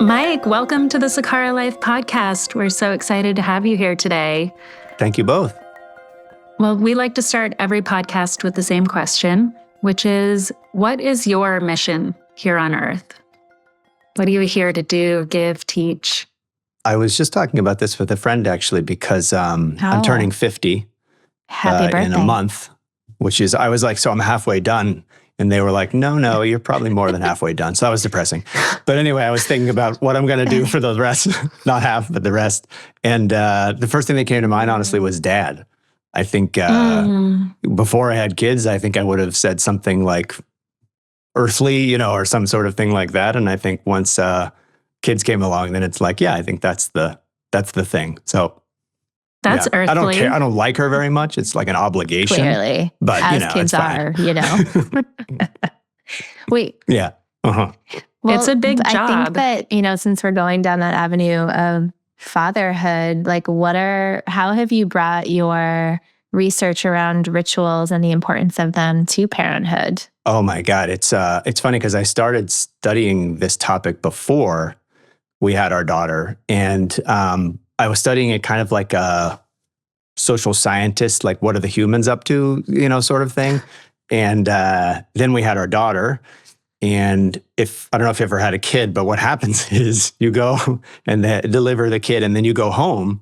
Mike, welcome to the Sakara Life podcast. We're so excited to have you here today. Thank you both. Well, we like to start every podcast with the same question, which is, what is your mission here on earth? What are you here to do, give, teach? I was just talking about this with a friend, actually, because I'm turning 50 Happy birthday. in a month, I was like, so I'm halfway done. And they were like, no, you're probably more than halfway done. So that was depressing. But anyway, I was thinking about what I'm going to do for the rest, not half, but the rest. And the first thing that came to mind, honestly, was dad. I think before I had kids, I think I would have said something like earthly, or some sort of thing like that. And I think once kids came along, then it's like, yeah, I think that's the thing. So that's earthly. I don't care. I don't like her very much. It's like an obligation. Clearly, but as kids are, Wait. Yeah. Uh-huh. Well, it's a big job. I think that, since we're going down that avenue of fatherhood, how have you brought your research around rituals and the importance of them to parenthood? Oh my God. It's funny because I started studying this topic before we had our daughter. And I was studying it kind of like a social scientist, like what are the humans up to, sort of thing. And then we had our daughter. And I don't know if you ever had a kid, but what happens is you go and they deliver the kid and then you go home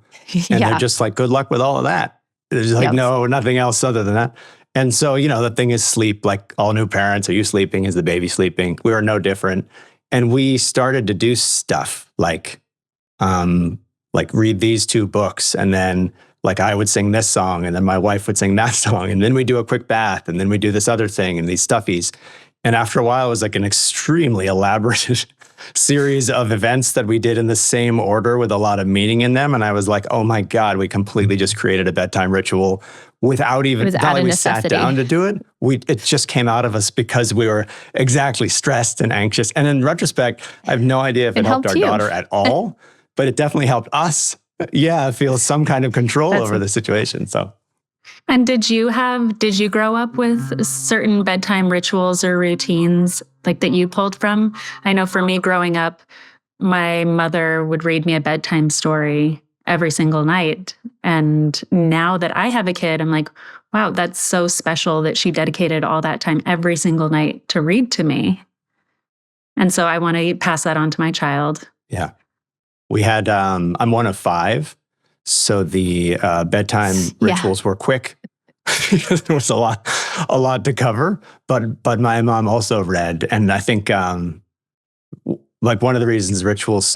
and they're just like, good luck with all of that. There's like, no, nothing else other than that. And so, the thing is sleep, like all new parents. Are you sleeping? Is the baby sleeping? We were no different. And we started to do stuff like read these two books. And then like I would sing this song and then my wife would sing that song. And then we do a quick bath and then we do this other thing and these stuffies. And after a while, it was like an extremely elaborate series of events that we did in the same order with a lot of meaning in them. And I was like, oh my God, we completely just created a bedtime ritual without we sat down to do it. It just came out of us because we were exactly stressed and anxious. And in retrospect, I have no idea if it helped our daughter at all, but it definitely helped us. Yeah, feel some kind of control over the situation. So. And did you grow up with certain bedtime rituals or routines like that you pulled from? I know for me growing up, my mother would read me a bedtime story every single night. And now that I have a kid, I'm like, wow, that's so special that she dedicated all that time every single night to read to me. And so I want to pass that on to my child. Yeah. We had, I'm one of 5. So the bedtime rituals were quick. There was a lot to cover, but my mom also read, and I think like one of the reasons rituals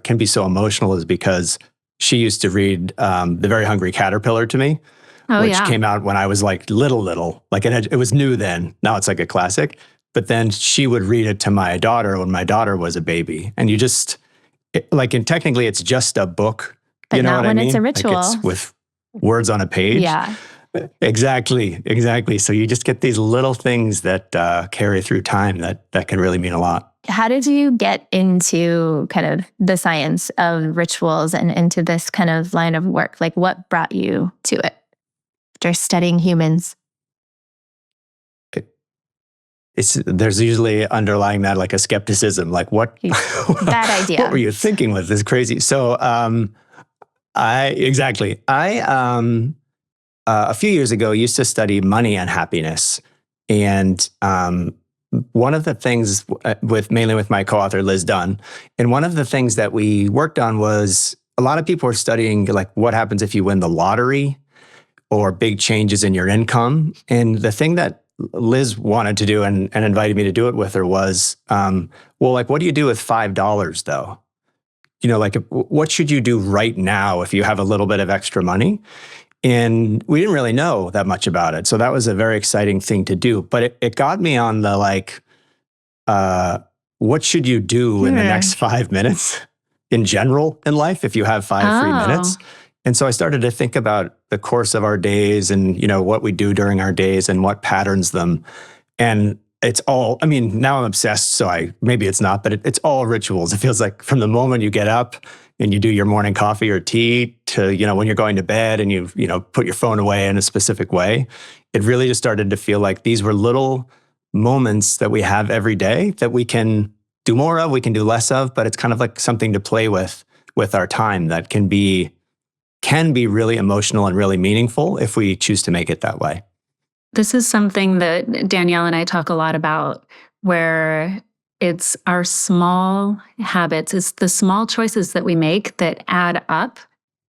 can be so emotional is because she used to read The Very Hungry Caterpillar to me, which came out when I was like little. Like it was new then. Now it's like a classic. But then she would read it to my daughter when my daughter was a baby, and and technically it's just a book. But you know not what when I mean? It's a ritual. Like it's with words on a page. Yeah. Exactly. So you just get these little things that carry through time that can really mean a lot. How did you get into kind of the science of rituals and into this kind of line of work? Like what brought you to it after studying humans? There's usually underlying that like a skepticism, like what bad idea. What were you thinking with this crazy? So I a few years ago used to study money and happiness, and one of the things mainly with my co-author Liz Dunn, and one of the things that we worked on was a lot of people were studying like what happens if you win the lottery or big changes in your income, and the thing that Liz wanted to do and invited me to do it with her was, what do you do with $5 though? What should you do right now if you have a little bit of extra money? And we didn't really know that much about it. So that was a very exciting thing to do. But it got me on the what should you do in the next 5 minutes in general in life if you have 5 free minutes? And so I started to think about the course of our days and, what we do during our days and what patterns them. And it's all, now I'm obsessed, so maybe it's not, but it's all rituals. It feels like from the moment you get up and you do your morning coffee or tea to, when you're going to bed and you put your phone away in a specific way, it really just started to feel like these were little moments that we have every day that we can do more of, we can do less of, but it's kind of like something to play with our time that can be really emotional and really meaningful if we choose to make it that way. This is something that Danielle and I talk a lot about, where it's our small habits, it's the small choices that we make that add up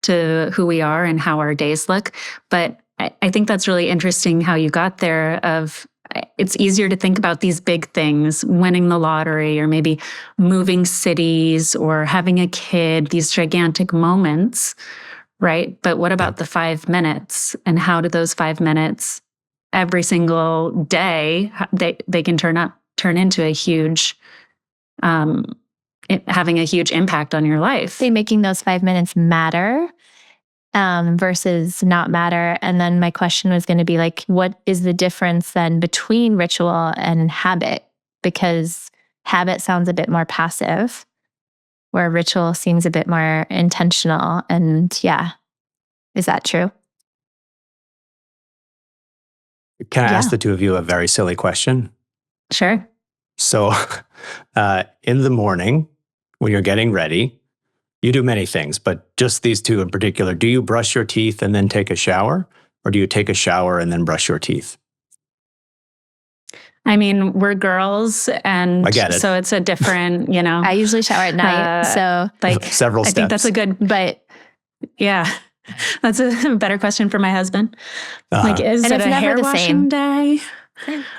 to who we are and how our days look. But I think that's really interesting how you got there of it's easier to think about these big things, winning the lottery or maybe moving cities or having a kid, these gigantic moments, right? But what about the 5 minutes, and how do those 5 minutes every single day, they can turn into a huge, having a huge impact on your life. Say making those 5 minutes matter versus not matter. And then my question was going to be like, what is the difference then between ritual and habit? Because habit sounds a bit more passive, where ritual seems a bit more intentional. And yeah, is that true? Can I ask the two of you a very silly question? Sure. So in the morning, when you're getting ready, you do many things, but just these two in particular. Do you brush your teeth and then take a shower? Or do you take a shower and then brush your teeth? I mean, we're girls, and I get it. So it's a different, I usually shower at night. So like several steps. I think that's a good, but yeah, that's a better question for my husband. Like, is and it it's a never hair the washing same day?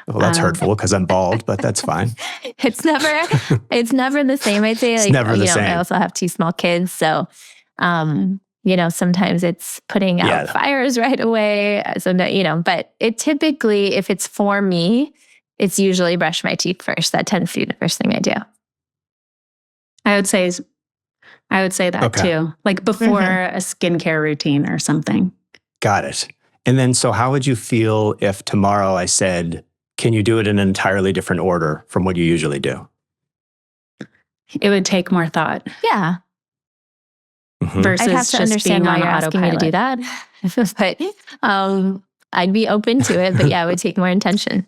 Well, that's hurtful because I'm bald, but that's fine. It's never the same. I'd say, like, It's never the same. I also have 2 small kids. So, sometimes it's putting out fires right away. So, but it typically, if it's for me, it's usually brush my teeth first. That tends to be the first thing I do. I would say that too, like before a skincare routine or something. Got it. And then, so how would you feel if tomorrow I said, can you do it in an entirely different order from what you usually do? It would take more thought. Yeah. Versus I'd have to just understand being why on you're asking me to do that. But I'd be open to it. But yeah, it would take more intention.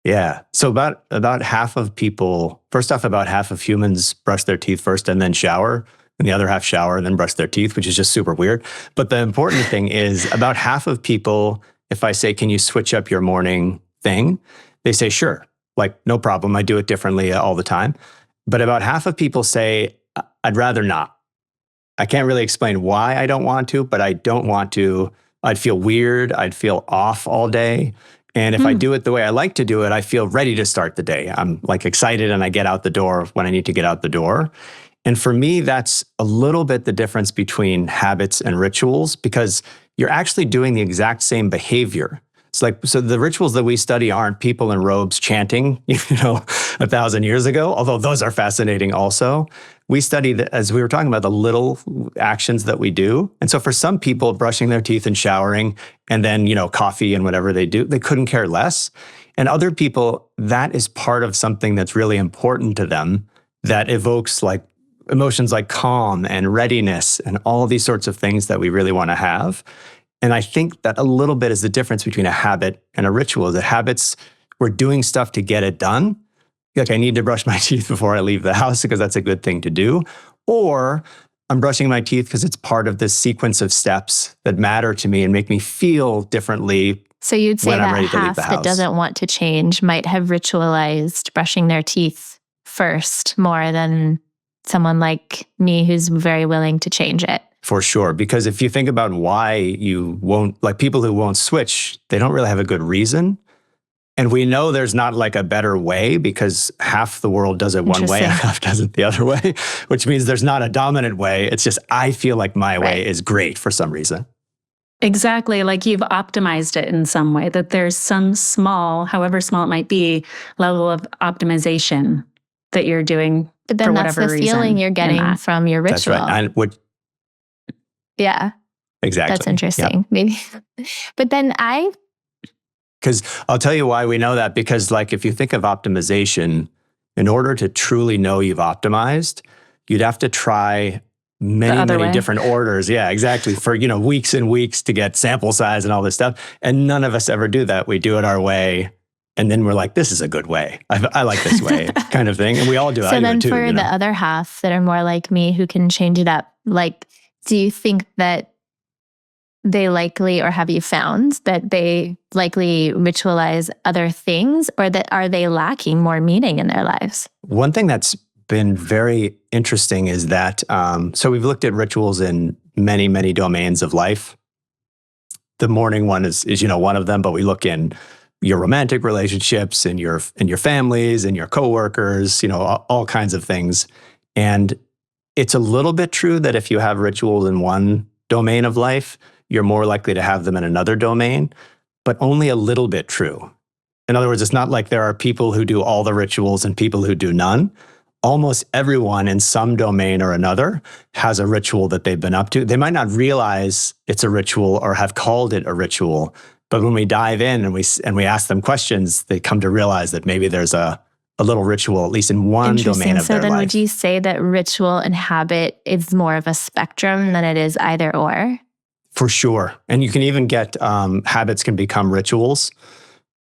Yeah. So about half of people, first off, about half of humans brush their teeth first and then shower. And the other half shower and then brush their teeth, which is just super weird. But the important thing is about half of people, if I say, can you switch up your morning thing? They say, sure, like no problem. I do it differently all the time. But about half of people say, I'd rather not. I can't really explain why I don't want to, but I don't want to. I'd feel weird. I'd feel off all day. And if I do it the way I like to do it, I feel ready to start the day. I'm like excited and I get out the door when I need to get out the door. And for me, that's a little bit the difference between habits and rituals, because you're actually doing the exact same behavior. It's like, so the rituals that we study aren't people in robes chanting, 1,000 years ago, although those are fascinating also. We study, as we were talking about, the little actions that we do. And so for some people, brushing their teeth and showering and then, coffee and whatever they do, they couldn't care less. And other people, that is part of something that's really important to them that evokes like emotions like calm and readiness and all these sorts of things that we really want to have. And I think that a little bit is the difference between a habit and a ritual. That habits, we're doing stuff to get it done. Like I need to brush my teeth before I leave the house because that's a good thing to do. Or I'm brushing my teeth because it's part of this sequence of steps that matter to me and make me feel differently. So you'd say when I'm that ready to leave half the that house. doesn't want to change might have ritualized brushing their teeth first more than someone like me who's very willing to change it. For sure. Because if you think about why you won't, like people who won't switch, they don't really have a good reason. And we know there's not like a better way because half the world does it one way and half does it the other way, which means there's not a dominant way. It's just, I feel like my way is great for some reason. Exactly. Like you've optimized it in some way, that there's some small, however small it might be, level of optimization that you're doing. But then that's the feeling you're getting from your ritual. That's right. Yeah. Exactly. That's interesting. Yep. Maybe. But then because I'll tell you why we know that, because like if you think of optimization, in order to truly know you've optimized, you'd have to try many different orders. Yeah, exactly. For, weeks and weeks to get sample size and all this stuff. And none of us ever do that. We do it our way And then we're like, this is a good way. I like this way kind of thing. And we all do. So I do then it too, for the other half that are more like me who can change it up, like, do you think that they likely, or have you found that they likely ritualize other things, or that are they lacking more meaning in their lives? One thing that's been very interesting is that, so we've looked at rituals in many, many domains of life. The morning one is one of them, but we look in your romantic relationships and your families and your coworkers, all kinds of things. And it's a little bit true that if you have rituals in one domain of life, you're more likely to have them in another domain, but only a little bit true. In other words, it's not like there are people who do all the rituals and people who do none. Almost everyone in some domain or another has a ritual that they've been up to. They might not realize it's a ritual or have called it a ritual, but when we dive in and we ask them questions, they come to realize that maybe there's a little ritual, at least in one domain of their life. So then would you say that ritual and habit is more of a spectrum than it is either or? For sure. And you can even get habits can become rituals.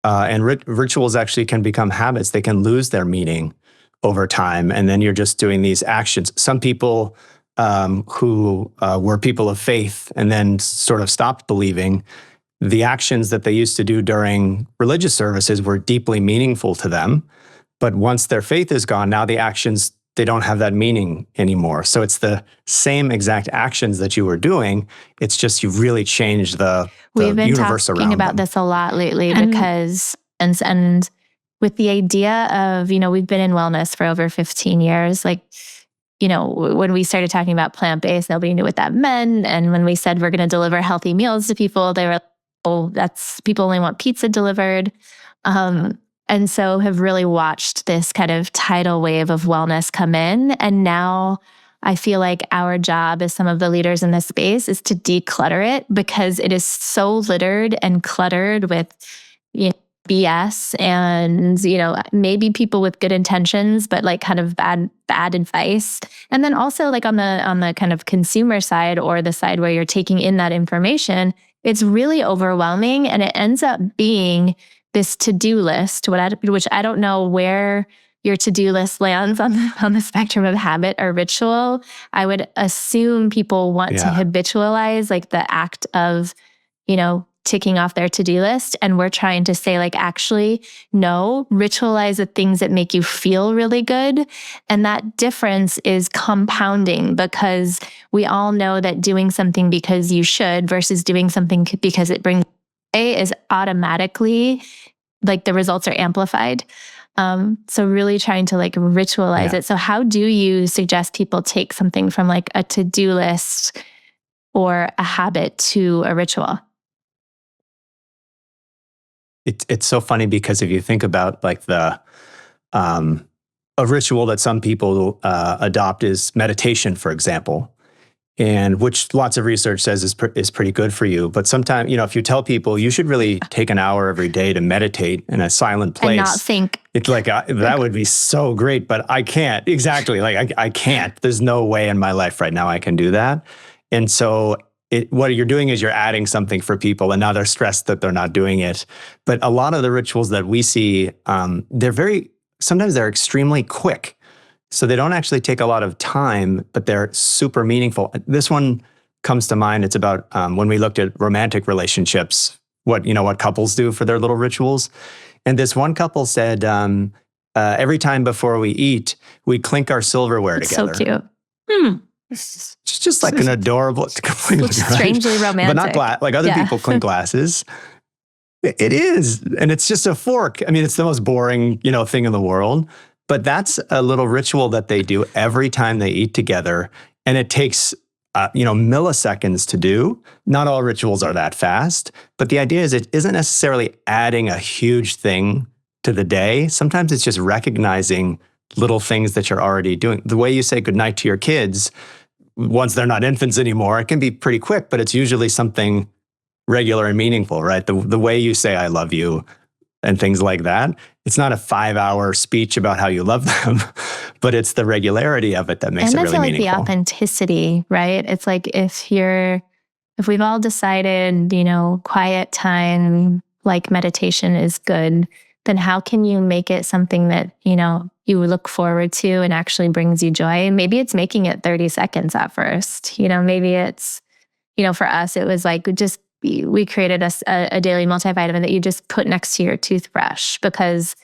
And rituals actually can become habits. They can lose their meaning over time. And then you're just doing these actions. Some people who were people of faith and then sort of stopped believing, the actions that they used to do during religious services were deeply meaningful to them. But once their faith is gone, now the actions, they don't have that meaning anymore. So it's the same exact actions that you were doing. It's just you've really changed the We've been universe around talking about them. this a lot lately because, and with the idea of, we've been in wellness for over 15 years. Like, when we started talking about plant-based, nobody knew what that meant. And when we said we're going to deliver healthy meals to people, they were like, oh, people only want pizza delivered. And so have really watched this kind of tidal wave of wellness come in. And now I feel like our job as some of the leaders in this space is to declutter it, because it is so littered and cluttered with BS and, maybe people with good intentions, but like kind of bad advice. And then also like on the kind of consumer side, or the side where you're taking in that information, it's really overwhelming, and it ends up being this to-do list, which I don't know where your to-do list lands on the spectrum of habit or ritual. I would assume people want to habitualize like the act of, ticking off their to-do list. And we're trying to say like, actually, no, ritualize the things that make you feel really good. And that difference is compounding, because we all know that doing something because you should versus doing something because it brings is automatically like the results are amplified. So really trying to like ritualize it. So how do you suggest people take something from like a to-do list or a habit to a ritual? It's so funny, because if you think about like a ritual that some people adopt is meditation, for example, and which lots of research says is pretty good for you. But sometimes, if you tell people you should really take an hour every day to meditate in a silent place, and not think, it's like that would be so great, but I can't. Exactly, like I can't. There's no way in my life right now I can do that. And so what you're doing is you're adding something for people, and now they're stressed that they're not doing it. But a lot of the rituals that we see, sometimes they're extremely quick. So they don't actually take a lot of time, but they're super meaningful. This one comes to mind. It's about when we looked at romantic relationships, what couples do for their little rituals. And this one couple said, every time before we eat, we clink our silverware together. So cute. It's just like an adorable, it's completely strangely romantic. But not glass. Like other people clink glasses. It is. And it's just a fork. I mean, it's the most boring, thing in the world. But that's a little ritual that they do every time they eat together. And it takes, milliseconds to do. Not all rituals are that fast. But the idea is it isn't necessarily adding a huge thing to the day. Sometimes it's just recognizing little things that you're already doing. The way you say goodnight to your kids, once they're not infants anymore, it can be pretty quick, but it's usually something regular and meaningful, right? The way you say I love you and things like that. It's not a 5-hour speech about how you love them, but it's the regularity of it that makes it really meaningful. And I feel like the authenticity, right? It's like if we've all decided, quiet time, like meditation is good, then how can you make it something that, you look forward to and actually brings you joy? And maybe it's making it 30 seconds at first. Maybe it's, for us, it was like we created a daily multivitamin that you just put next to your toothbrush because,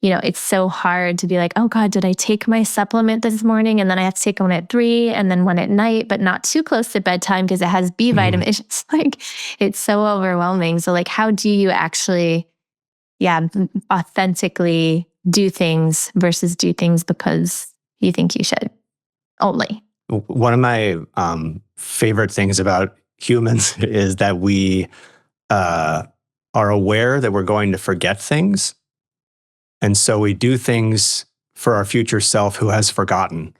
it's so hard to be like, oh God, did I take my supplement this morning? And then I have to take one at 3 and then one at night, but not too close to bedtime because it has B vitamin. It's just like, it's so overwhelming. So like, how do you actually, authentically do things versus do things because you think you should only? One of my favorite things about humans is that we are aware that we're going to forget things. And so we do things for our future self who has forgotten,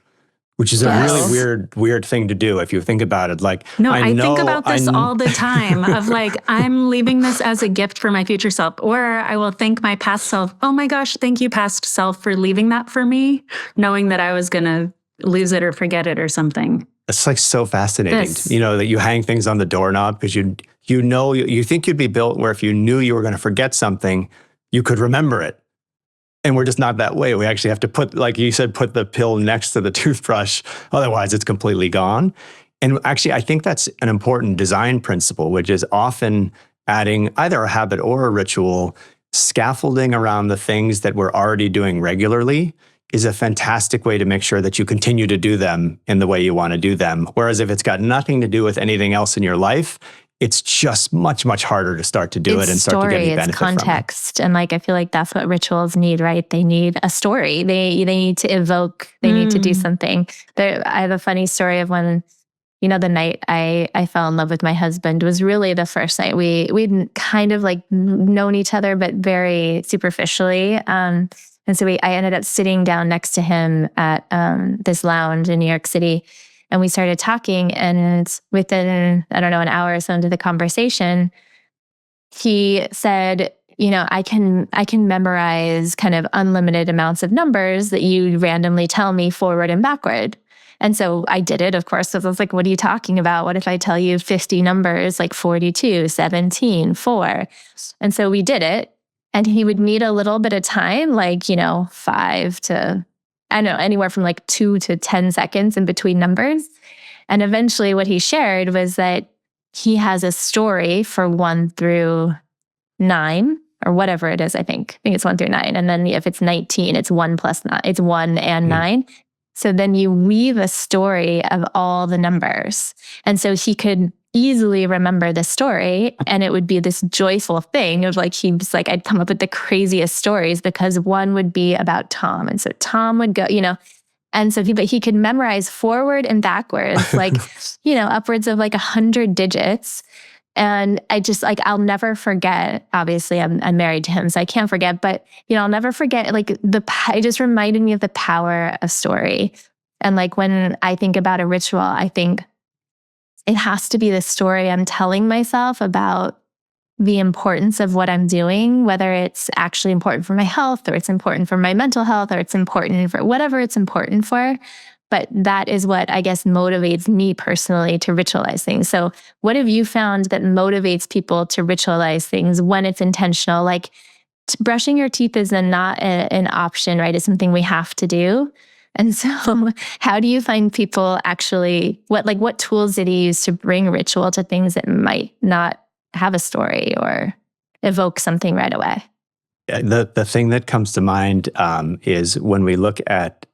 which is a really weird thing to do if you think about it. Like, no, I think about this all the time of like, I'm leaving this as a gift for my future self, or I will thank my past self. Oh my gosh, thank you, past self, for leaving that for me, knowing that I was going to lose it or forget it or something. It's like so fascinating, that you hang things on the doorknob because you think you'd be built where if you knew you were going to forget something, you could remember it. And we're just not that way. We actually have to put, like you said, put the pill next to the toothbrush. Otherwise, it's completely gone. And actually, I think that's an important design principle, which is often adding either a habit or a ritual, scaffolding around the things that we're already doing regularly is a fantastic way to make sure that you continue to do them in the way you want to do them. Whereas if it's got nothing to do with anything else in your life, it's just much, much harder to start to do it and start to get any benefit from it. It's context. And like, I feel like that's what rituals need, right? They need a story. They need to evoke, they need to do something. I have a funny story of when, the night I fell in love with my husband was really the first night. We'd kind of like known each other, but very superficially. And so I ended up sitting down next to him at this lounge in New York City. And we started talking, and within, an hour or so into the conversation, he said, I can memorize kind of unlimited amounts of numbers that you randomly tell me forward and backward. And so I did it, of course. So I was like, what are you talking about? What if I tell you 50 numbers, like 42, 17, 4? And so we did it. And he would need a little bit of time, like, 5 to, anywhere from like 2 to 10 seconds in between numbers. And eventually what he shared was that he has a story for 1 through 9 or whatever it is. I think it's 1 through 9. And then if it's 19, it's 1 plus 9. It's 1 and 9. So then you weave a story of all the numbers. And so he could easily remember the story, and it would be this joyful thing of like, he was like, I'd come up with the craziest stories because one would be about Tom. And so Tom would go, and so he could memorize forward and backwards, like, upwards of like 100 digits. And I just like, I'll never forget, obviously I'm married to him, so I can't forget, but I'll never forget like it just reminded me of the power of story. And like, when I think about a ritual, I think it has to be the story I'm telling myself about the importance of what I'm doing, whether it's actually important for my health or it's important for my mental health or it's important for whatever it's important for. But that is what I guess motivates me personally to ritualize things. So what have you found that motivates people to ritualize things when it's intentional? Like brushing your teeth is not an option, right? It's something we have to do. And so how do you find people actually, what tools did he use to bring ritual to things that might not have a story or evoke something right away? The thing that comes to mind is when we look at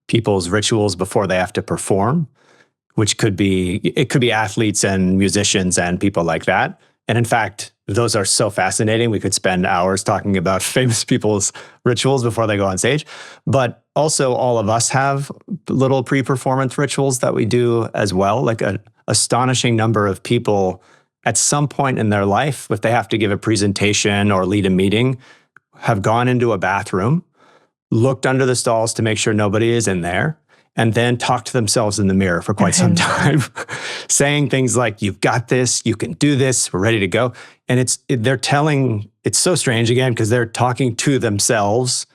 people's rituals before they have to perform, which could be athletes and musicians and people like that. And in fact, those are so fascinating. We could spend hours talking about famous people's rituals before they go on stage. But also all of us have little pre-performance rituals that we do as well. Like an astonishing number of people at some point in their life, if they have to give a presentation or lead a meeting, have gone into a bathroom, looked under the stalls to make sure nobody is in there, and then talk to themselves in the mirror for quite some time, saying things like, you've got this, you can do this, we're ready to go. And it's so strange again, because they're talking to themselves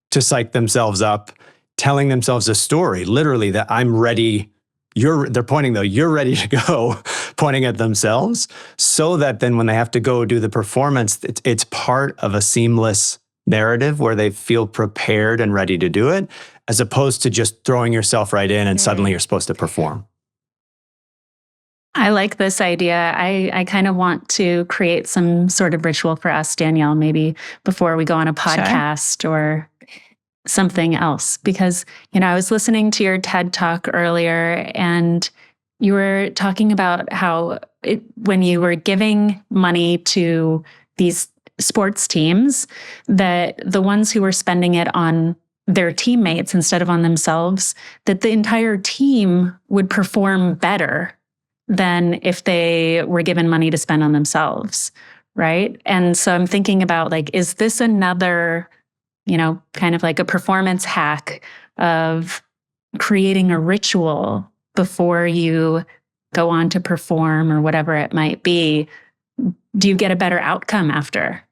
to psych themselves up, telling themselves a story, literally, that I'm ready, they're pointing though, you're ready to go, pointing at themselves, so that then when they have to go do the performance, it's part of a seamless narrative where they feel prepared and ready to do it, as opposed to just throwing yourself right in and suddenly you're supposed to perform. I like this idea. I kind of want to create some sort of ritual for us, Danielle, maybe before we go on a podcast or something else. Because, I was listening to your TED Talk earlier, and you were talking about how when you were giving money to these sports teams, that the ones who were spending it on their teammates instead of on themselves, that the entire team would perform better than if they were given money to spend on themselves, right? And so I'm thinking about, like, is this another, kind of like a performance hack of creating a ritual before you go on to perform or whatever it might be? Do you get a better outcome after?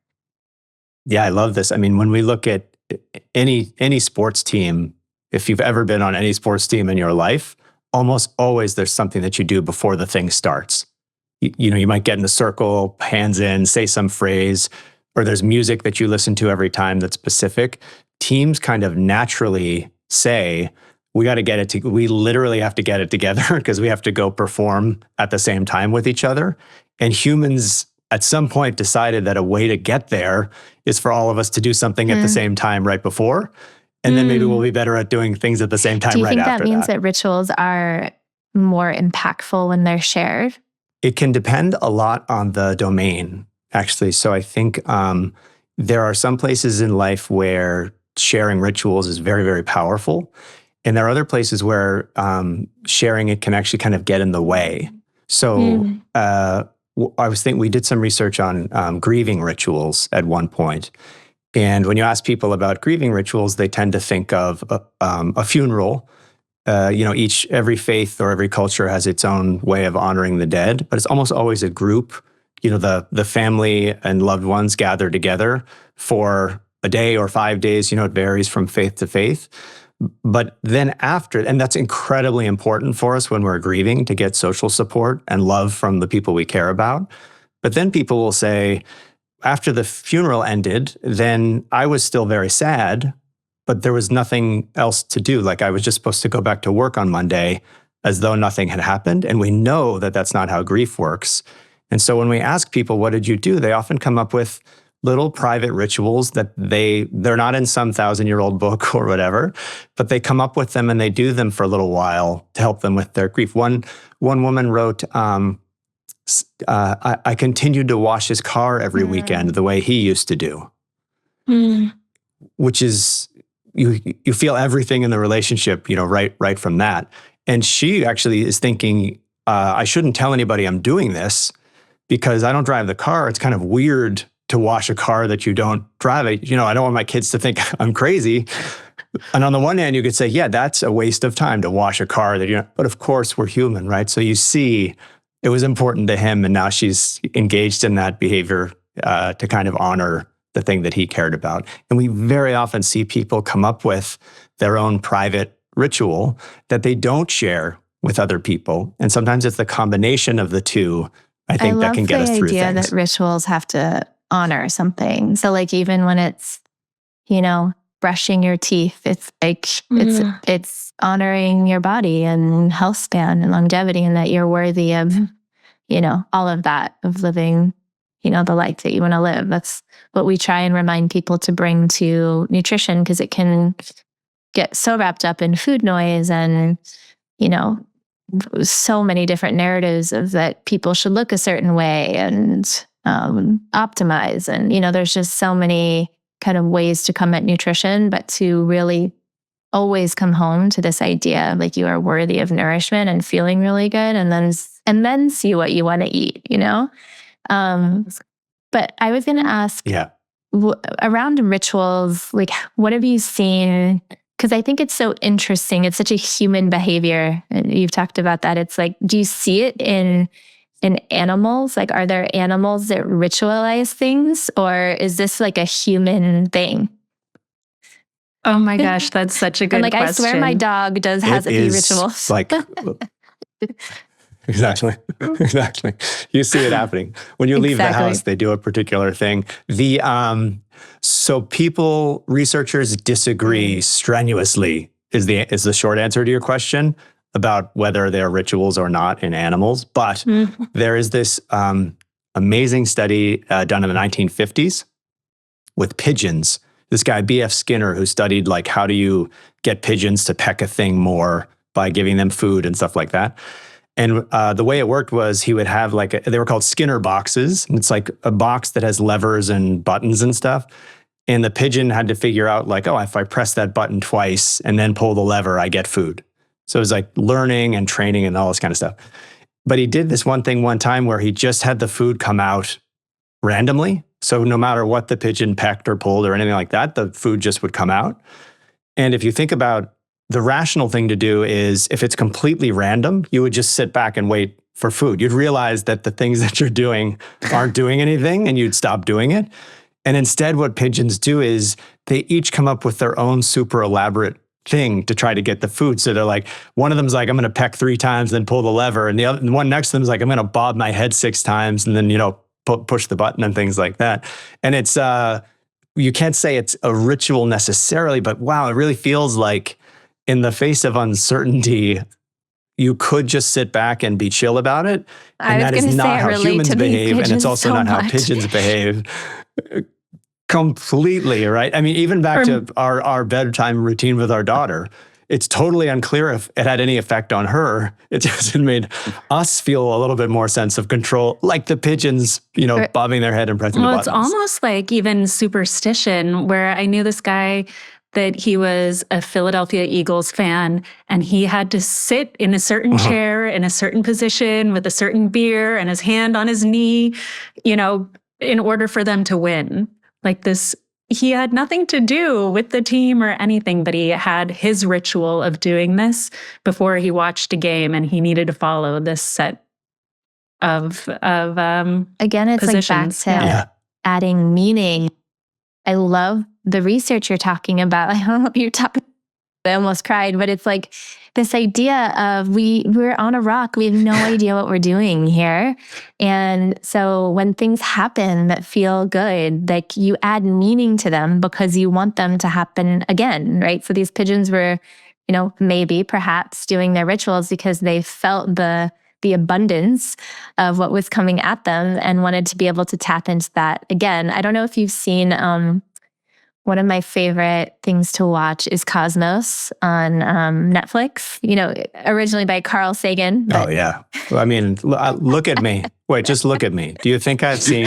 Yeah, I love this. I mean, when we look at any sports team, if you've ever been on any sports team in your life, almost always there's something that you do before the thing starts. You might get in a circle, hands in, say some phrase, or there's music that you listen to every time that's specific. Teams kind of naturally say, we literally have to get it together because we have to go perform at the same time with each other. And humans at some point decided that a way to get there is for all of us to do something at the same time right before. And then maybe we'll be better at doing things at the same time right after that. Do you think that means that rituals are more impactful when they're shared? It can depend a lot on the domain, actually. So I think there are some places in life where sharing rituals is very, very powerful. And there are other places where sharing it can actually kind of get in the way. So I was thinking we did some research on grieving rituals at one point. And when you ask people about grieving rituals, they tend to think of a funeral. Every faith or every culture has its own way of honoring the dead, but it's almost always a group. The family and loved ones gather together for a day or 5 days. It varies from faith to faith. But then after, and that's incredibly important for us when we're grieving, to get social support and love from the people we care about. But then people will say, after the funeral ended, then I was still very sad, but there was nothing else to do. Like, I was just supposed to go back to work on Monday as though nothing had happened. And we know that that's not how grief works. And so when we ask people, what did you do? They often come up with little private rituals that they're not in some 1,000-year-old book or whatever, but they come up with them and they do them for a little while to help them with their grief. One woman wrote, I continued to wash his car every weekend the way he used to do, which is, you feel everything in the relationship, right from that. And she actually is thinking, I shouldn't tell anybody I'm doing this because I don't drive the car. It's kind of weird to wash a car that you don't drive. I don't want my kids to think I'm crazy. And on the one hand, you could say, yeah, that's a waste of time to wash a car but of course we're human, right? So you see, it was important to him, and now she's engaged in that behavior to kind of honor the thing that he cared about. And we very often see people come up with their own private ritual that they don't share with other people. And sometimes it's the combination of the two, I think, that can get us through things. I love the idea that rituals have to honor something. So like even when it's, brushing your teeth, it's like, it's honoring your body and health span and longevity, and that you're worthy of, all of that, of living, the life that you want to live. That's what we try and remind people to bring to nutrition, because it can get so wrapped up in food noise and, so many different narratives of that people should look a certain way and optimize. And, there's just so many kind of ways to come at nutrition, but to really always come home to this idea of like, you are worthy of nourishment and feeling really good, and then see what you want to eat, But I was going to ask, around rituals, like, what have you seen? Because I think it's so interesting. It's such a human behavior. And you've talked about that. It's like, do you see it in animals? Like, are there animals that ritualize things, or is this like a human thing? Oh my gosh, that's such a good question. I swear my dog has a few rituals. Like Exactly. Exactly. You see it happening. When you leave the Exactly. house, they do a particular thing. So researchers disagree strenuously is the short answer to your question about whether there are rituals or not in animals. But there is this amazing study done in the 1950s with pigeons. This guy, B.F. Skinner, who studied like how do you get pigeons to peck a thing more by giving them food and stuff like that. And the way it worked was he would have they were called Skinner boxes. And it's like a box that has levers and buttons and stuff. And the pigeon had to figure out like, oh, if I press that button twice and then pull the lever, I get food. So it was like learning and training and all this kind of stuff. But he did this one thing one time where he just had the food come out randomly. So no matter what the pigeon pecked or pulled or anything like that, the food just would come out. And if you think about the rational thing to do is if it's completely random, you would just sit back and wait for food. You'd realize that the things that you're doing aren't doing anything and you'd stop doing it. And instead, what pigeons do is they each come up with their own super elaborate thing to try to get the food. So they're like, one of them's like, I'm going to peck 3 times, then pull the lever. And the one next to them is like, I'm going to bob my head 6 times and then, push the button and things like that. And it's, you can't say it's a ritual necessarily, but wow, it really feels like in the face of uncertainty, you could just sit back and be chill about it. And that is not how humans behave. And it's also not how pigeons behave. Completely, right? I mean, even back to our bedtime routine with our daughter, it's totally unclear if it had any effect on her. It just made us feel a little bit more sense of control, like the pigeons, bobbing their head and pressing the buttons. Well, it's almost like even superstition, where I knew this guy that he was a Philadelphia Eagles fan, and he had to sit in a certain chair in a certain position with a certain beer and his hand on his knee, in order for them to win. Like this, he had nothing to do with the team or anything, but he had his ritual of doing this before he watched a game, and he needed to follow this set of again, it's positions. Like back to adding meaning. I love the research you're talking about. I don't know if you're talking, I almost cried, but it's like this idea of we're on a rock. We have no idea what we're doing here. And so when things happen that feel good, like you add meaning to them because you want them to happen again, right? So these pigeons were, maybe perhaps doing their rituals because they felt the abundance of what was coming at them and wanted to be able to tap into that again. I don't know if you've seen one of my favorite things to watch is Cosmos on Netflix, originally by Carl Sagan. Oh, yeah. Well, I mean, look at me. Wait, just look at me. Do you think I've seen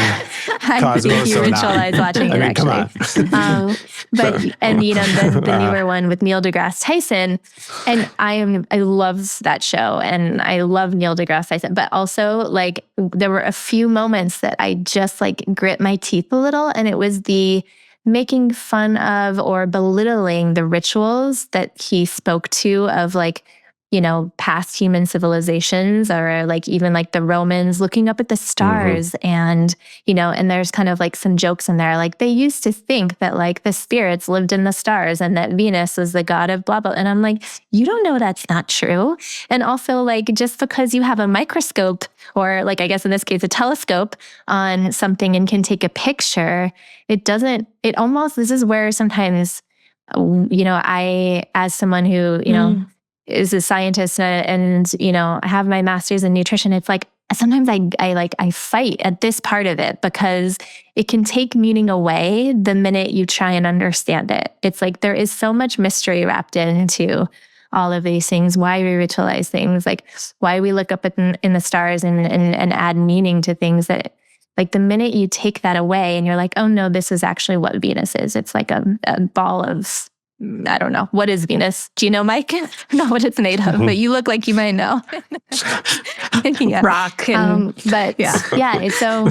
Cosmos I think you or not? ritualize watching it, Come actually. on. The newer one with Neil deGrasse Tyson. And I love that show, and I love Neil deGrasse Tyson. But also, there were a few moments that I just, grit my teeth a little, and it was the making fun of or belittling the rituals that he spoke to of past human civilizations, or even the Romans looking up at the stars. And, and there's kind of some jokes in there. They used to think that the spirits lived in the stars and that Venus was the god of blah, blah. And I'm like, you don't know that's not true. And also just because you have a microscope or I guess in this case, a telescope on something and can take a picture, this is where sometimes, I, as someone who, is a scientist and I have my master's in nutrition, it's sometimes I fight at this part of it because it can take meaning away the minute you try and understand it. It's there is so much mystery wrapped into all of these things, why we ritualize things, why we look up in the stars and add meaning to things that the minute you take that away and you're like, oh no, this is actually what Venus is. It's a ball of, I don't know. What is Venus? Do you know, Mike? Not what it's made of, but you look like you might know. Yeah. Rock. And, so...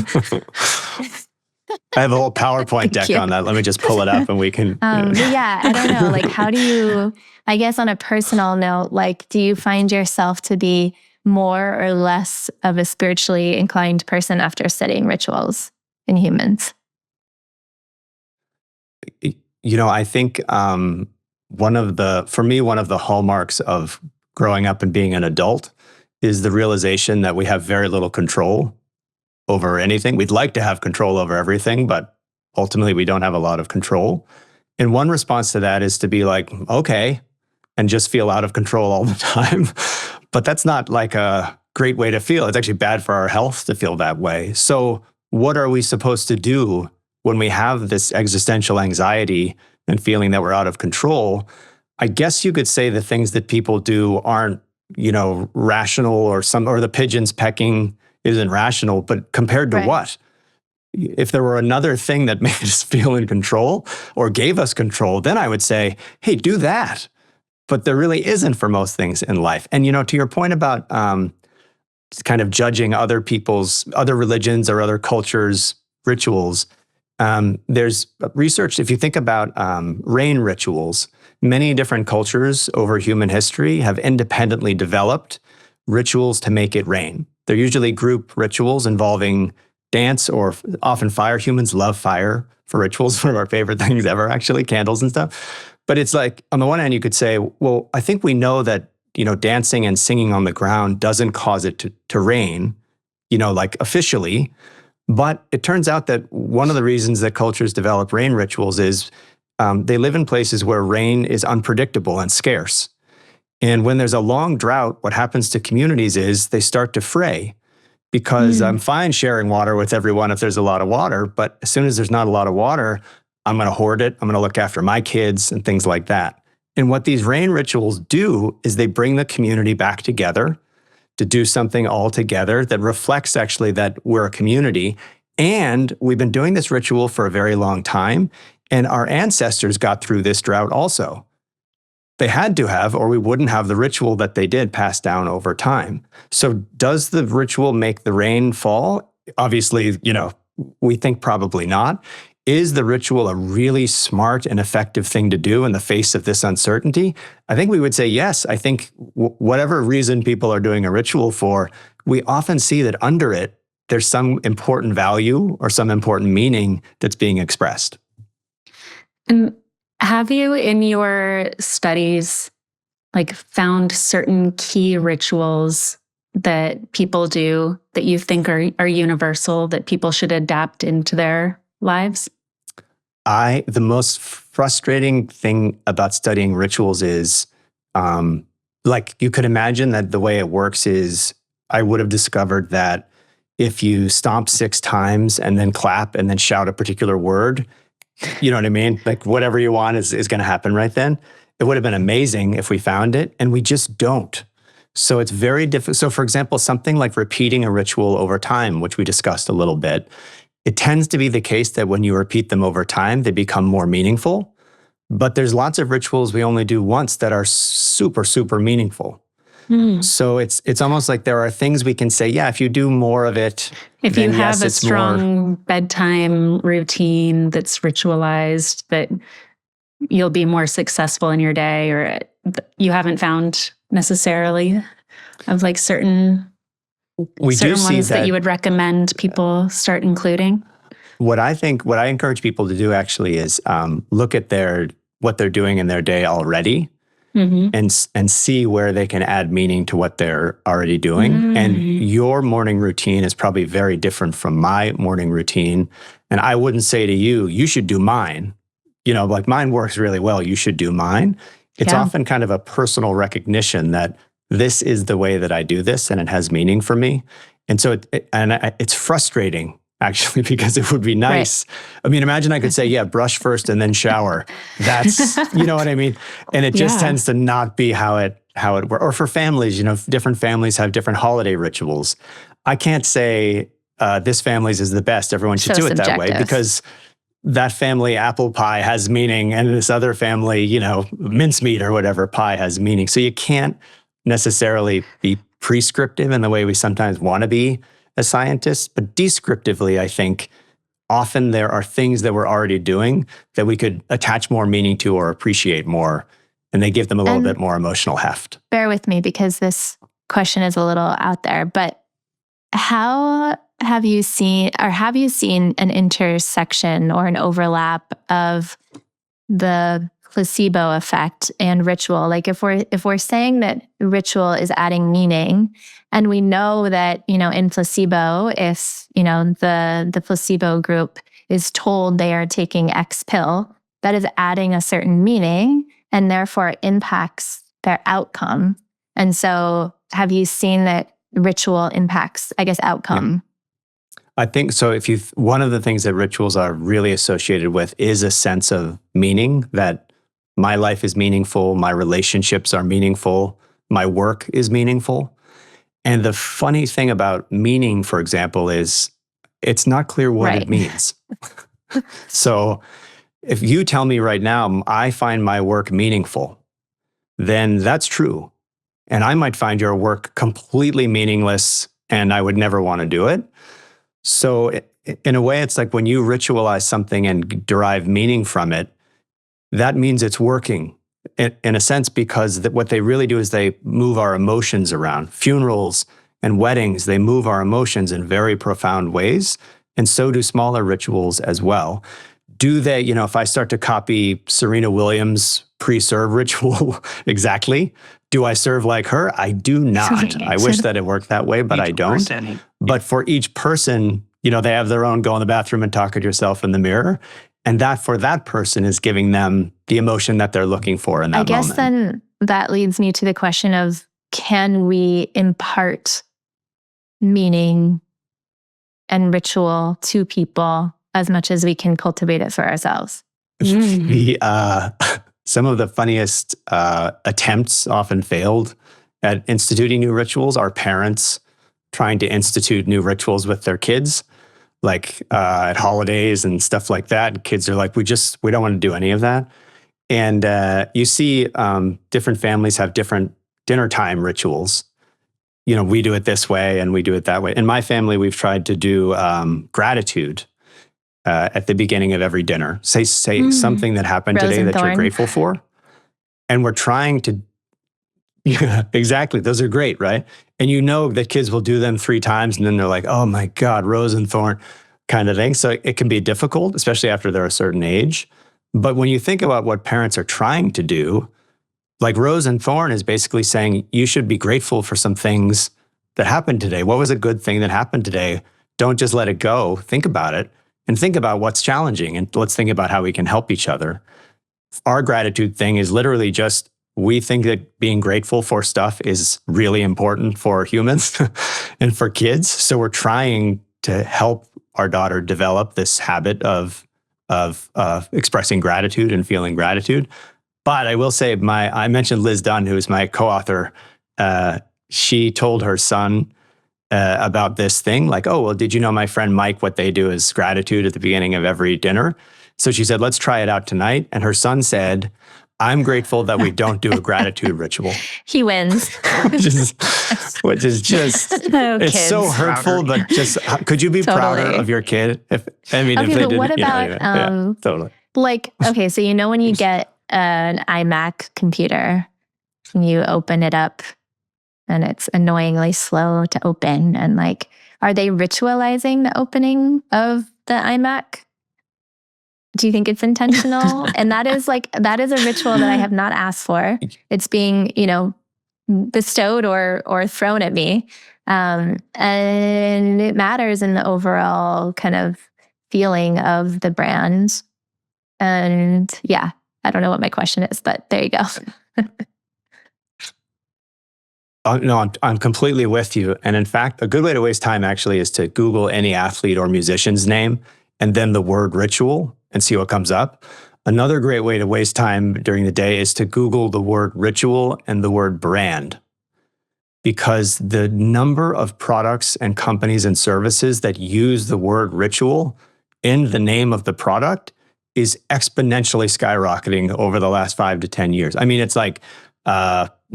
I have a whole PowerPoint deck on that. Let me just pull it up and we can... I don't know. How do you, I guess on a personal note, do you find yourself to be more or less of a spiritually inclined person after studying rituals in humans? I think one of the hallmarks of growing up and being an adult is the realization that we have very little control over anything. We'd like to have control over everything, but ultimately we don't have a lot of control. And one response to that is to be like, okay, and just feel out of control all the time. But that's not like a great way to feel. It's actually bad for our health to feel that way. So what are we supposed to do when we have this existential anxiety and feeling that we're out of control? I guess you could say the things that people do aren't, rational, or the pigeons pecking isn't rational, but compared to what? If there were another thing that made us feel in control or gave us control, then I would say, hey, do that. But there really isn't for most things in life. And, to your point about kind of judging other religions or other cultures' rituals, there's research. If you think about rain rituals, many different cultures over human history have independently developed rituals to make it rain. They're usually group rituals involving dance or often fire. Humans love fire for rituals. One of our favorite things ever, actually, candles and stuff. But it's like, on the one hand, you could say, well, I think we know that, dancing and singing on the ground doesn't cause it to rain, like officially. But it turns out that one of the reasons that cultures develop rain rituals is they live in places where rain is unpredictable and scarce. And when there's a long drought, what happens to communities is they start to fray. Because I'm fine sharing water with everyone if there's a lot of water, but as soon as there's not a lot of water, I'm going to hoard it. I'm going to look after my kids and things like that. And what these rain rituals do is they bring the community back together to do something all together that reflects actually that we're a community. And we've been doing this ritual for a very long time. And our ancestors got through this drought also. They had to have, or we wouldn't have the ritual that they did pass down over time. So does the ritual make the rain fall? Obviously, we think probably not. Is the ritual a really smart and effective thing to do in the face of this uncertainty? I think we would say yes. I think whatever reason people are doing a ritual for, we often see that under it, there's some important value or some important meaning that's being expressed. And have you, in your studies, found certain key rituals that people do that you think are universal, that people should adapt into their lives? The most frustrating thing about studying rituals is, you could imagine that the way it works is, I would have discovered that if you stomp 6 times and then clap and then shout a particular word, you know what I mean? Like whatever you want is going to happen right then. It would have been amazing if we found it, and we just don't. So it's very difficult. So for example, something like repeating a ritual over time, which we discussed a little bit, it tends to be the case that when you repeat them over time, they become more meaningful. But there's lots of rituals we only do once that are super, super meaningful. So it's almost like there are things we can say, yeah, if you do more of it, if you have a strong bedtime routine that's ritualized, that you'll be more successful in your day, or you haven't found necessarily of certain ones that you would recommend people start including? What I encourage people to do actually is look at what they're doing in their day already. And see where they can add meaning to what they're already doing. And your morning routine is probably very different from my morning routine. And I wouldn't say to you, you should do mine. Mine works really well, you should do mine. It's often kind of a personal recognition that this is the way that I do this and it has meaning for me. And so it's frustrating, actually, because it would be nice. Right. I mean, imagine I could say, yeah, brush first and then shower. That's, you know what I mean? And it just tends to not be how it works. Or for families, different families have different holiday rituals. I can't say this family's is the best. Everyone should do it that way, because that family apple pie has meaning, and this other family, mincemeat or whatever pie has meaning. So you can't necessarily be prescriptive in the way we sometimes want to be as scientists, but descriptively, I think often there are things that we're already doing that we could attach more meaning to or appreciate more, and they give them a little bit more emotional heft. Bear with me, because this question is a little out there, but how have you seen an intersection or an overlap of the placebo effect and ritual. Like if we're saying that ritual is adding meaning, and we know that, in placebo, if, the placebo group is told they are taking X pill, that is adding a certain meaning and therefore impacts their outcome. And so have you seen that ritual impacts, I guess, outcome? I think so. One of the things that rituals are really associated with is a sense of meaning, that my life is meaningful, my relationships are meaningful, my work is meaningful. And the funny thing about meaning, for example, is it's not clear what it means. So if you tell me right now, I find my work meaningful, then that's true. And I might find your work completely meaningless and I would never want to do it. So in a way, it's like when you ritualize something and derive meaning from it, that means it's working in a sense, because what they really do is they move our emotions around. Funerals and weddings, they move our emotions in very profound ways. And so do smaller rituals as well. Do they, if I start to copy Serena Williams' pre-serve ritual exactly, do I serve like her? I do not. I wish that it worked that way, but I don't. But for each person, they have their own go in the bathroom and talk at yourself in the mirror. And that for that person is giving them the emotion that they're looking for in that moment. I guess then that leads me to the question of, can we impart meaning and ritual to people as much as we can cultivate it for ourselves? Some of the funniest attempts, often failed, at instituting new rituals are parents trying to institute new rituals with their kids, like at holidays and stuff like that. And kids are like, we don't want to do any of that. And you see different families have different dinner time rituals. We do it this way and we do it that way. In my family, we've tried to do gratitude at the beginning of every dinner. Say something that happened today that you're grateful for. And we're trying to, yeah, exactly. Those are great, right? And that kids will do them 3 times and then they're like, oh my God, rose and thorn kind of thing. So it can be difficult, especially after they're a certain age. But when you think about what parents are trying to do, like rose and thorn is basically saying you should be grateful for some things that happened today. What was a good thing that happened today? Don't just let it go. Think about it. And think about what's challenging, and let's think about how we can help each other. Our gratitude thing is literally just, we think that being grateful for stuff is really important for humans and for kids. So we're trying to help our daughter develop this habit of expressing gratitude and feeling gratitude. But I will say, I mentioned Liz Dunn, who is my co-author. She told her son about this thing, like, oh, well, did you know my friend Mike, what they do is gratitude at the beginning of every dinner? So she said, let's try it out tonight. And her son said, I'm grateful that we don't do a gratitude ritual. He wins. which is just, it's so hurtful, but just, could you be prouder of your kid? If they didn't, what about, totally. Like, okay, so when you get an iMac computer and you open it up and it's annoyingly slow to open, and like, are they ritualizing the opening of the iMac? Do you think it's intentional? And that is a ritual that I have not asked for. It's being, bestowed or thrown at me. And it matters in the overall kind of feeling of the brand. And yeah, I don't know what my question is, but there you go. No, I'm completely with you. And in fact, a good way to waste time actually is to Google any athlete or musician's name and then the word ritual and see what comes up. Another great way to waste time during the day is to Google the word ritual and the word brand, because the number of products and companies and services that use the word ritual in the name of the product is exponentially skyrocketing over the last 5 to 10 years. I mean, it's like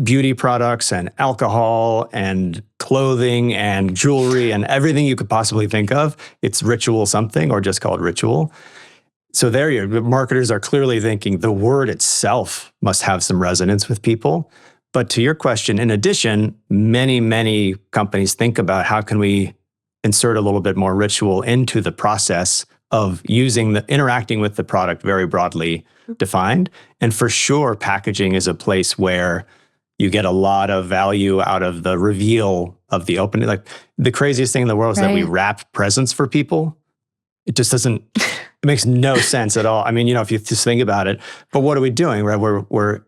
beauty products and alcohol and clothing and jewelry and everything you could possibly think of. It's ritual something, or just called ritual. So marketers are clearly thinking the word itself must have some resonance with people. But to your question, in addition, many, many companies think about how can we insert a little bit more ritual into the process of interacting with the product very broadly defined. And for sure, packaging is a place where you get a lot of value out of the reveal of the opening. Like the craziest thing in the world is that we wrap presents for people. It just doesn't, it makes no sense at all. I mean, if you just think about it, but what are we doing, right? We're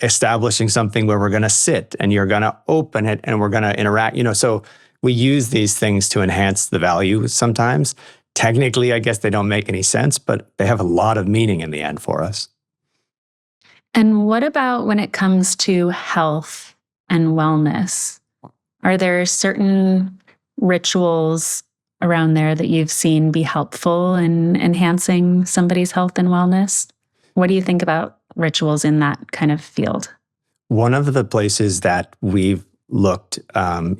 establishing something where we're going to sit and you're going to open it and we're going to interact, so we use these things to enhance the value sometimes. Technically, I guess they don't make any sense, but they have a lot of meaning in the end for us. And what about when it comes to health and wellness? Are there certain rituals around there that you've seen be helpful in enhancing somebody's health and wellness? What do you think about rituals in that kind of field? One of the places that we've looked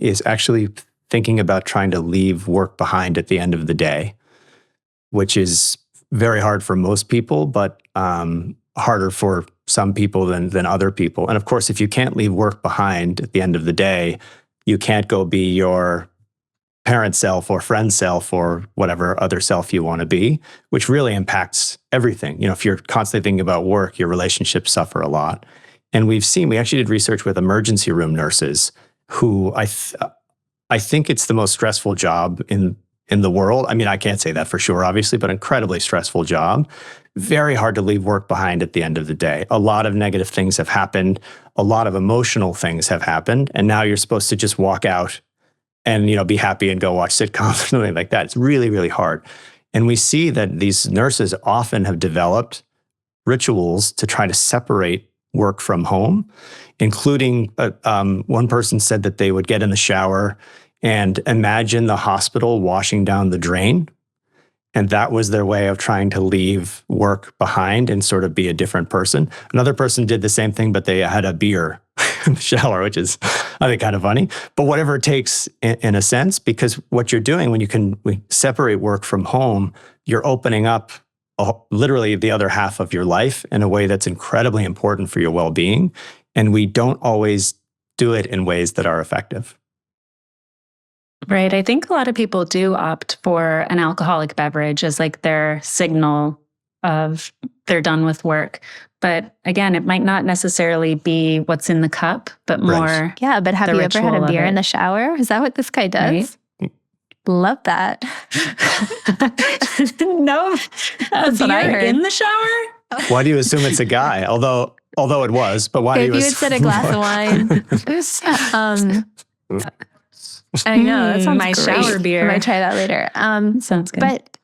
is actually thinking about trying to leave work behind at the end of the day, which is very hard for most people, but harder for some people than other people. And of course, if you can't leave work behind at the end of the day, you can't go be your parent self or friend self or whatever other self you want to be, which really impacts everything. If you're constantly thinking about work, your relationships suffer a lot. And we actually did research with emergency room nurses who I think it's the most stressful job in the world. I mean, I can't say that for sure, obviously, but incredibly stressful job. Very hard to leave work behind at the end of the day. A lot of negative things have happened. A lot of emotional things have happened. And now you're supposed to just walk out and, be happy and go watch sitcoms or something like that. It's really, really hard. And we see that these nurses often have developed rituals to try to separate work from home, including one person said that they would get in the shower and imagine the hospital washing down the drain. And that was their way of trying to leave work behind and sort of be a different person. Another person did the same thing, but they had a beer in the shower, which is, I think, kind of funny. But whatever it takes in a sense, because what you're doing when we separate work from home, you're opening up literally the other half of your life in a way that's incredibly important for your well-being. And we don't always do it in ways that are effective. Right. I think a lot of people do opt for an alcoholic beverage as like their signal of they're done with work. But again, it might not necessarily be what's in the cup, but more. Right. Yeah, but have you ever had a beer in the shower? Is that what this guy does? Right? Love that. No, that's what I heard. In the shower? Why do you assume it's a guy? Although it was, but why do you assume? If you had said a glass of wine. I know, that sounds my great. shower beer. I might try that later. Sounds good. But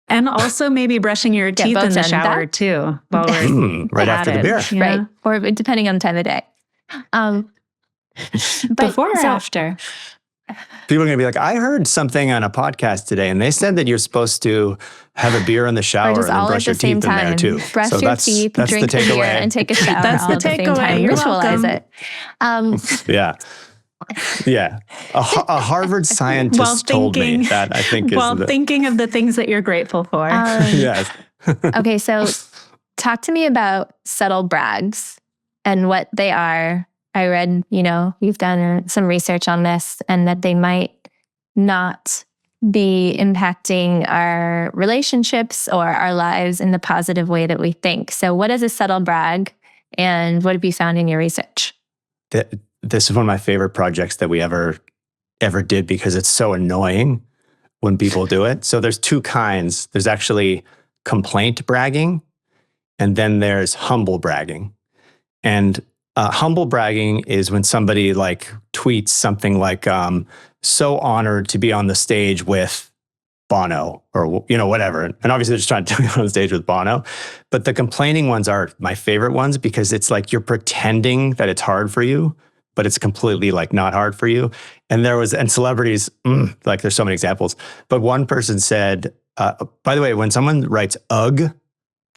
and also maybe brushing your teeth in the shower too, while we're right after the beer, yeah. Right? Or depending on the time of day. Before or after? People are going to be like, I heard something on a podcast today, and they said that you're supposed to have a beer in the shower and then brush your teeth in there too. Brush your teeth, drink the beer, and take a shower. That's all the at the same takeaway. time. You're Ritualize welcome. it. Yeah. A Harvard scientist told me that, I think, is thinking of the things that you're grateful for. Yes. Okay, so talk to me about subtle brags and what they are. I read, you've done some research on this, and that they might not be impacting our relationships or our lives in the positive way that we think. So what is a subtle brag, and what have you found in your research? This is one of my favorite projects that we ever did, because it's so annoying when people do it. So there's two kinds. There's actually complaint bragging, and then there's humble bragging. And humble bragging is when somebody tweets something like, so honored to be on the stage with Bono, or whatever. And obviously they're just trying to be on the stage with Bono. But the complaining ones are my favorite ones, because it's like you're pretending that it's hard for you, but it's completely not hard for you. And celebrities, there's so many examples. But one person said, by the way, when someone writes UGH,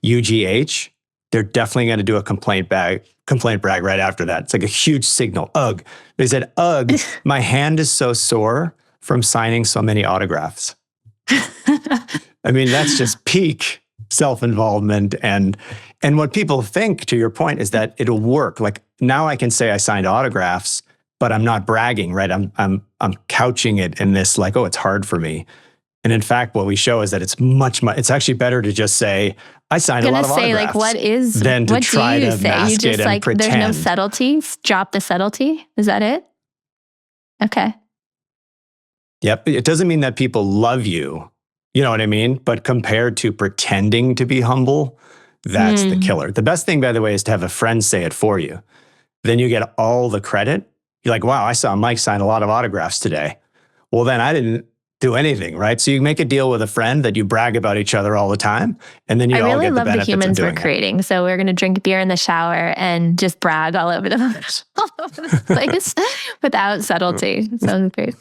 UGH, they're definitely going to do a complaint brag right after that. It's like a huge signal. UGH. They said, UGH, my hand is so sore from signing so many autographs. I mean, that's just peak self-involvement. And what people think, to your point, is that it'll work. Like, now I can say I signed autographs, but I'm not bragging, right? I'm couching it in this oh, it's hard for me. And in fact, what we show is that it's it's actually better to just say, I signed a lot of autographs. Like, what than to try to mask you just it and like, pretend. There's no subtlety. Drop the subtlety. Is that it? Okay. Yep. It doesn't mean that people love you. You know what I mean? But compared to pretending to be humble, that's the killer. The best thing, by the way, is to have a friend say it for you. Then you get all the credit. You're like, wow, I saw Mike sign a lot of autographs today. Well, then I didn't do anything, right? So you make a deal with a friend that you brag about each other all the time, and then you all get the benefits of doing it. I really love the humans we're creating. So we're going to drink beer in the shower and just brag all over the place without subtlety. Sounds great.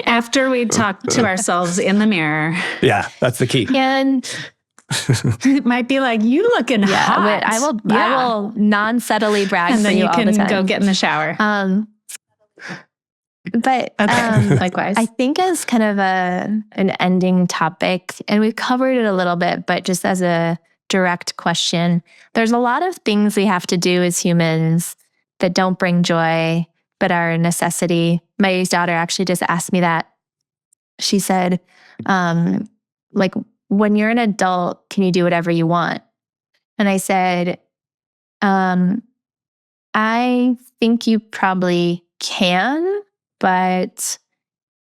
After we talk to ourselves in the mirror. Yeah, that's the key. And it might be like, you looking hot. I will non-subtly brag and for you all the time. And then you can go get in the shower. But likewise, I think as kind of an ending topic, and we've covered it a little bit, but just as a direct question, there's a lot of things we have to do as humans that don't bring joy, but are a necessity. My daughter actually just asked me that. She said, like, when you're an adult, can you do whatever you want? And I said, I think you probably can. But,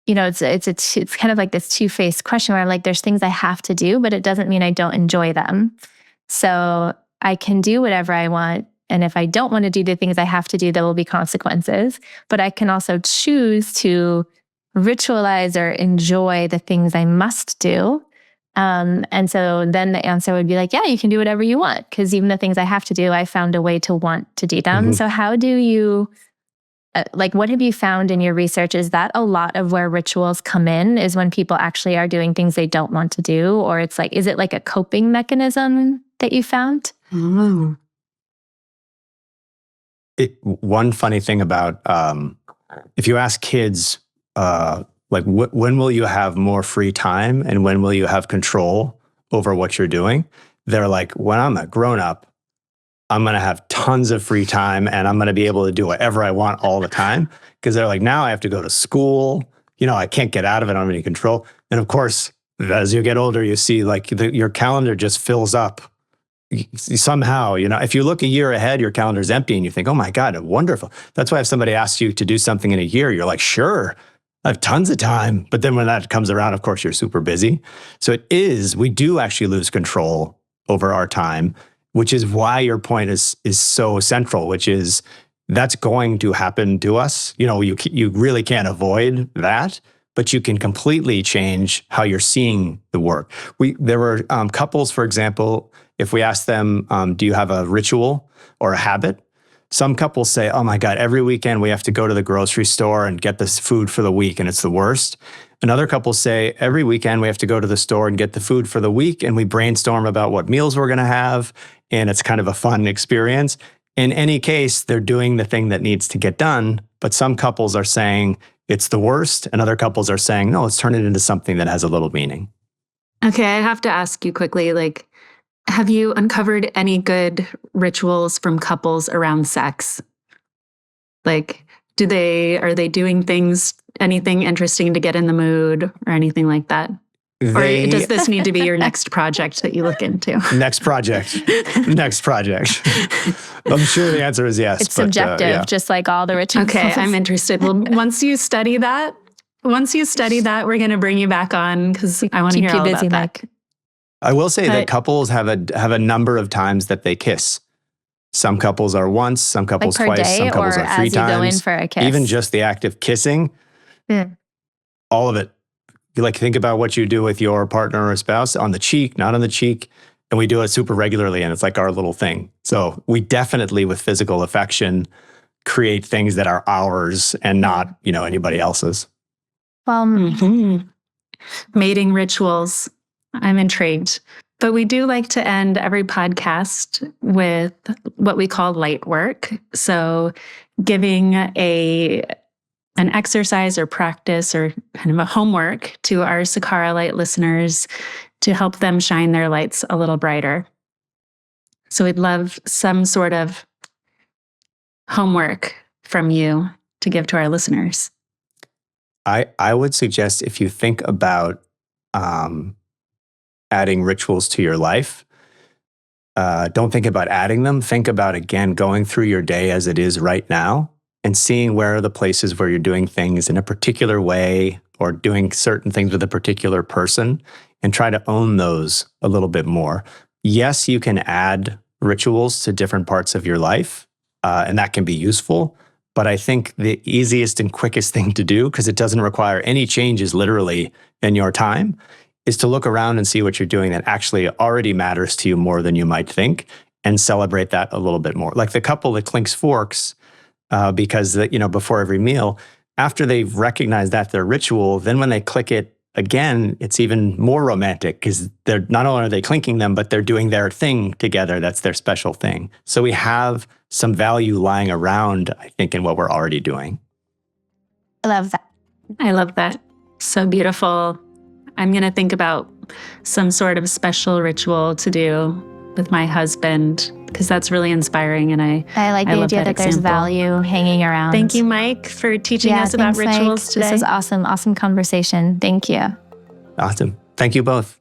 you know, it's kind of like this two-faced question where I'm like, there's things I have to do, but it doesn't mean I don't enjoy them. So I can do whatever I want. And if I don't want to do the things I have to do, there will be consequences. But I can also choose to ritualize or enjoy the things I must do. And so then the answer would be like, yeah, you can do whatever you want. Because even the things I have to do, I found a way to want to do them. Mm-hmm. So how do you... like, what have you found in your research? Is that a lot of where rituals come in, is when people actually are doing things they don't want to do? Or it's like, is it like a coping mechanism that you found? One funny thing about, if you ask kids, like, when will you have more free time and when will you have control over what you're doing? They're like, when I'm a grown up, I'm going to have tons of free time and I'm going to be able to do whatever I want all the time. Because they're like, now I have to go to school. You know, I can't get out of it. I don't have any control. And of course, as you get older, you see like your calendar just fills up somehow. You know, if you look a year ahead, your calendar's empty and you think, oh my God, wonderful. That's why if somebody asks you to do something in a year, you're like, sure, I have tons of time. But then when that comes around, of course, you're super busy. So we do actually lose control over our time, which is why your point is so central, which is that's going to happen to us. You know, you really can't avoid that, but you can completely change how you're seeing the work. There were couples, for example, if we ask them, do you have a ritual or a habit? Some couples say, oh my God, every weekend we have to go to the grocery store and get this food for the week and it's the worst. Another couple say every weekend we have to go to the store and get the food for the week and we brainstorm about what meals we're going to have. And it's kind of a fun experience. In any case, they're doing the thing that needs to get done. But some couples are saying it's the worst. And other couples are saying, no, let's turn it into something that has a little meaning. Okay, I have to ask you quickly, like, have you uncovered any good rituals from couples around sex? Like, are they doing anything interesting to get in the mood or anything like that? Or does this need to be your next project that you look into? Next project. I'm sure the answer is yes. It's subjective, just like all the rituals. Okay, I'm interested. Well, once you study that, we're going to bring you back on because I want to hear all about that. I will say that couples have a number of times that they kiss. Some couples are once, some couples like twice, some couples are 3 times. Go in for a kiss? Even just the act of kissing, all of it. You like think about what you do with your partner or spouse on the cheek, not on the cheek. And we do it super regularly and it's like our little thing. So we definitely, with physical affection, create things that are ours and not, anybody else's. Well, mating rituals. I'm intrigued. But we do like to end every podcast with what we call light work. So giving an exercise or practice or kind of a homework to our Sakara Light listeners to help them shine their lights a little brighter. So we'd love some sort of homework from you to give to our listeners. I would suggest if you think about adding rituals to your life, don't think about adding them. Think about, again, going through your day as it is right now and seeing where are the places where you're doing things in a particular way or doing certain things with a particular person, and try to own those a little bit more. Yes, you can add rituals to different parts of your life, and that can be useful. But I think the easiest and quickest thing to do, because it doesn't require any changes literally in your time, is to look around and see what you're doing that actually already matters to you more than you might think, and celebrate that a little bit more. Like the couple that clinks forks, because before every meal, after they've recognized that their ritual, then when they click it again, it's even more romantic because they're not only are they clinking them, but they're doing their thing together. That's their special thing. So we have some value lying around, I think, in what we're already doing. I love that. I love that. So beautiful. I'm going to think about some sort of special ritual to do with my husband, because that's really inspiring. And I like the love idea that there's example. value hanging around. Thank you, Mike, for teaching us about thanks, rituals Mike. today. This was awesome. Awesome conversation. Thank you. Awesome. Thank you both.